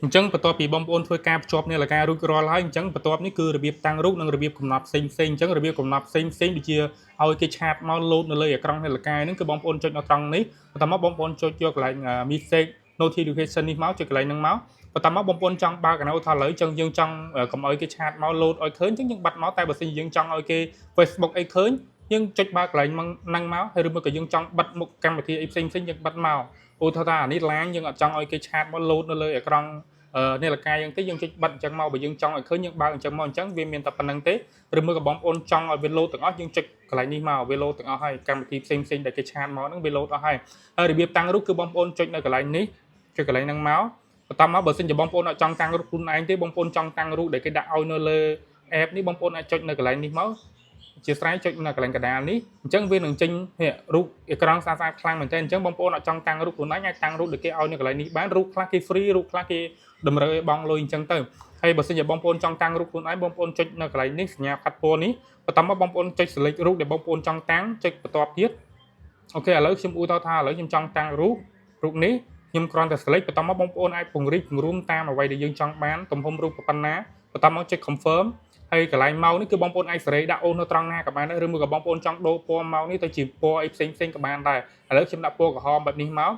chẳng bắt tọp bị bom ôn phơi cam chọp này là ca rút rò lái chẳng bắt tọp ní cứរបៀបតាំងរូបនិងរបៀបកំណត់ផ្សេងអញ្ចឹងរបៀបកំណត់ផ្សេងដូចជាឲ្យគេឆាតមកលោតនៅលើអេក្រង់នៃលកាយហ្នឹងគឺបងប្អូនចុចនៅត្រង់នេះបន្ទាប់មកបងប្អូនចុចយកកន្លែង message notification នេះមកចុចកន្លែងហ្នឹងមកបន្ទាប់មកបងប្អូនចង់បើកកណៅថាឥឡូវចឹងយើងចង់កុំឲ្យគេឆាតមកលោតឲ្យឃើញចឹងយើងបាត់មកតែបើសិនយើងចង់ឲ្យគេ Facebook អីឃើញយើងចុចបើកកន្លែងហ្នឹងមកហើយឬមកក៏យើងចង់បិទមុខកម្មវិធីអីផ្សេងយើងបិទមកឧទាហរណ៍ថាអានេះឡាញយើងអត់ចង់ឲ្យគេឆាតមកលោតនៅលើអេក្រង់នេះលកាយយើងទេយើងចុចបិទអញ្ចឹងមកបើយើងចង់ឲ្យឃើញយើងបើកអញ្ចឹងមកអញ្ចឹងវាមានតែប៉ុណ្្នឹងទេឬមួយក៏បងប្អូនចង់ឲ្យវាលោតទាំងអស់យើងចុចកន្លែងនេះមកវាលោតទាំងអស់ហើយកម្មវិធីផ្សេងដែលគេឆាតមកហ្នឹងវាលោតអស់ហើយរបៀបតាំងរូបគឺបងប្អូនចុចនៅកន្លែងនេះចុចកន្លែងហ្នឹងមកបន្ទាប់មកបើសិនជាបងប្អូនអត់ចង់តាំងរូបខ្លួនឯងទេបងប្អូនចង់តាំងរូបដែលគេដាក់ឲ្យនៅលើ app នេះបងប្អូនអាចចុចនៅកន្លែងនេះមកជាស្រ័យចុចនៅកន្លែងកណ្ដាលនេះអញ្ចឹងវានឹងចេញរូបអេក្រង់ស្អាតខ្លាំងមែនទែនអញ្ចឹងបងប្អូនអត់ចង់តាំងរូបខ្លួនឯងអាចតាំងរូបដែលគេឲ្យនៅកន្លែងនេះបានរូបខ្លះគេ free រូបខ្លះគេតម្រូវឲ្យបង់លុយអញ្ចឹងទៅហើយបើសិនជាបងប្អូនចង់តាំងរូបខ្លួនឯងបងប្អូនចុចនៅកន្លែងនេះសញ្ញាផាត់ពណ៌នេះបន្ទាប់មកបងប្អូនចុច select រូបដែលបងប្អូនចង់តាំងចុចបន្ទាប់ទៀតអូខេឥឡូវខ្ញុំឧទាហរណ៍ថាឥឡូវខ្ញុំចង់តាំងរូបនេះខ្ញុំគ្រាន់តែ select បន្ទាប់មកបងប្អូនអាចពង្រីកពង្រួមតាមអ្វីដែលយើងចង់បានទំហំរូបប៉ុណ្ណាបន្ទាប់មកចុច confirm ហើយកន្លែងម៉ៅនេះគឺបងប្អូនអាចសេរីដាក់អូននៅត្រង់ណាក៏បានដែរឬមួយក៏បងប្អូនចង់ដូរពណ៌ម៉ៅនេះទៅជាពណ៌អីផ្សេងក៏បានដែរឥឡូវខ្ញុំដាក់ពណ៌ក្រហមបែបនេះមក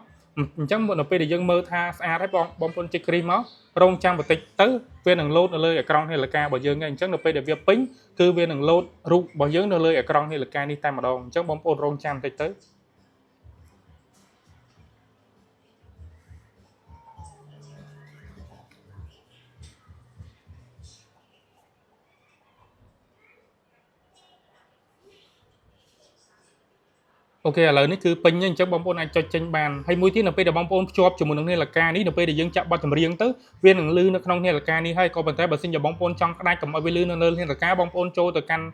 អញ្ចឹងនៅពេលដែលយើងមើលថាស្អាតហើយបងប្អូនចុចគ្រីមមករងចាំបន្តិចទៅវានឹងលោតនៅលើអេក្រង់នាឡិការបស់យើងហ្នឹងអញ្ចឹងនៅពេលដែលវាពេញគឺវានឹងលោតរូបរបស់យើងនៅលើអេក្រង់នាឡិកានេះតែម្ដងអញ្ចឹងបងប្អូនរងចាំបន្តិចទៅអូខេឥឡូវនេះគឺពេញអញ្ចឹងបងប្អូនអាចចុចចេញបានហើយមួយទៀតនៅពេលដែលបងប្អូនភ្ជាប់ជាមួយនឹងនាឡិកានេះនៅពេលដែលយើងចាក់ប័ណ្ណចម្រៀងទៅវានឹងលឺនៅក្នុងនាឡិកានេះហើយក៏ប៉ុន្តែបើសិនជាបងប្អូនចង់ផ្ដាច់កុំឲ្យវាលឺនៅលើនាឡិកាបងប្អូនចូលទៅកាន់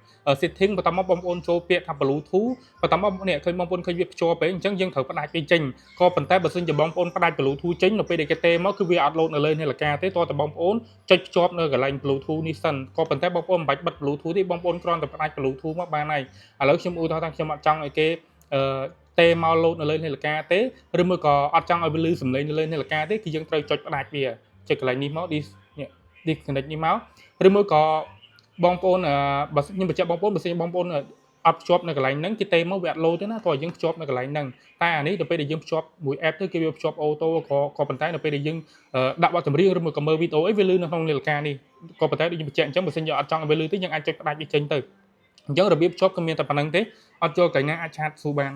setting បន្ទាប់មកបងប្អូនចូលពាក្យថា Bluetooth បន្ទាប់មកនេះឃើញបងប្អូនឃើញវាភ្ជាប់ទៅអញ្ចឹងយើងត្រូវផ្ដាច់វាចេញក៏ប៉ុន្តែបើសិនជាបងប្អូនផ្ដាច់ Bluetooth ចេញនៅពេលដែលគេទេមកគឺវាអត់លោតនៅលើនាឡិកាទេតោះតែបងប្អូនចុចភ្ជាប់នៅកន្លែង Bluetooth នេះសិនក៏ប៉ុន្តែបងប្អូនមិនបាច់បិទ Bluetooth ទេបងប្អូនគ្រាន់តែផ្ដាច់ Bluetooth មកបានហើយឥឡូវខ្ញុំឧទាហរណ៍ថាខ្ញុំអត់ចង់ឲ្យគេទេមកលោតនៅលើនាឡិកាទេឬមួយក៏អត់ចង់ឲ្យវាលឺសំឡេងនៅលើនាឡិកាទេគឺយើងត្រូវចុចផ្ដាច់វាចុចកន្លែងនេះមក disconnect នេះមកឬមួយក៏បងប្អូនបើខ្ញុំបញ្ជាក់បងប្អូនបើសិនបងប្អូនអត់ភ្ជាប់នៅកន្លែងហ្នឹងគេទេមកវាអត់លោតទេណាព្រោះយើងភ្ជាប់នៅកន្លែងហ្នឹងតែអានេះទៅពេលដែលយើងភ្ជាប់មួយ app ទៅគេវាភ្ជាប់អូតូក៏ប៉ុន្តែនៅពេលដែលយើងដាក់បទចម្រៀងឬមួយក៏មើលវីដេអូអីវាលឺនៅក្នុងនាឡិកានេះក៏ប៉ុន្តែដូចខ្ញុំបញ្ជាក់អញ្ចឹងបើសិនជាអត់ចង់ឲ្យវាលឺទេយើងអាចចុចផ្ដាច់វាចេញទៅអញ្ចឹងរបៀបភ្ជាប់គឺមានតែប៉ុណ្្នឹងទេអត់ចូលកន្លែងណាអាចឆាតស៊ូបាន